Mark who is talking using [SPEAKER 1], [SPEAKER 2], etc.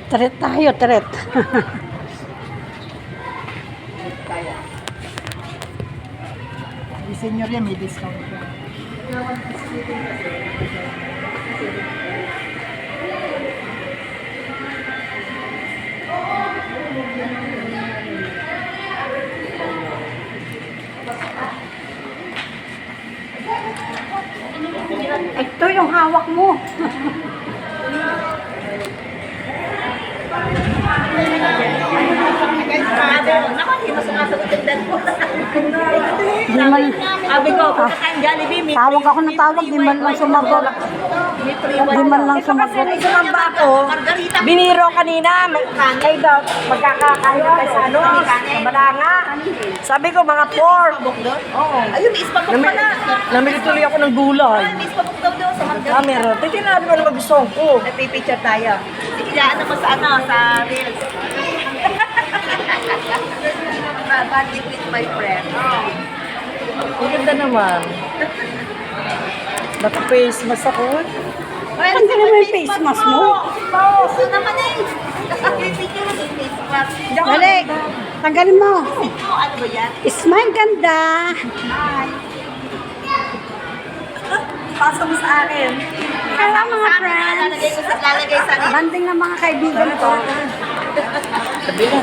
[SPEAKER 1] Tret tayo, tret.
[SPEAKER 2] Yung senior yan, may discount yan.
[SPEAKER 1] Ito yung hawak mo.
[SPEAKER 3] Naku, hindi mo sumasagot yung dad mo.
[SPEAKER 1] Di man,
[SPEAKER 3] Sabi ko, punta tayong Jollibee. May
[SPEAKER 1] tawag ako ng tawag, di man lang sumagot. Di man lang sumagot.
[SPEAKER 3] sumamba ako. Margarita.
[SPEAKER 2] Biniro kanina, kayo daw, magkakakayo kayo sa ano, sa Balanga. Sabi ko, mga pork. Oo.
[SPEAKER 3] Ayun, may ispabok pala.
[SPEAKER 2] Namili tuloy ako ng gulay.
[SPEAKER 3] May ispabok daw sa Margarita.
[SPEAKER 2] Ah, meron. Tingnan natin ano gusto ko.
[SPEAKER 3] Ay, pipicture tayo. Ilaan naman sa ano, sa Reels. Bandit with my friend.
[SPEAKER 2] Ang ganda naman. Naka-face mask ako.
[SPEAKER 1] Ang ganda naman yung face mask mo.
[SPEAKER 3] Gusto naman eh. Pipicture mo yung face mask.
[SPEAKER 1] Dali, tanggalin mo.
[SPEAKER 3] Ano ba yan?
[SPEAKER 1] Smile ganda.
[SPEAKER 3] Pasa mo sa akin.
[SPEAKER 1] Hello mga friends.
[SPEAKER 3] Lalagay sa
[SPEAKER 1] Banding ng mga kaibigan ko.
[SPEAKER 2] Sabi na.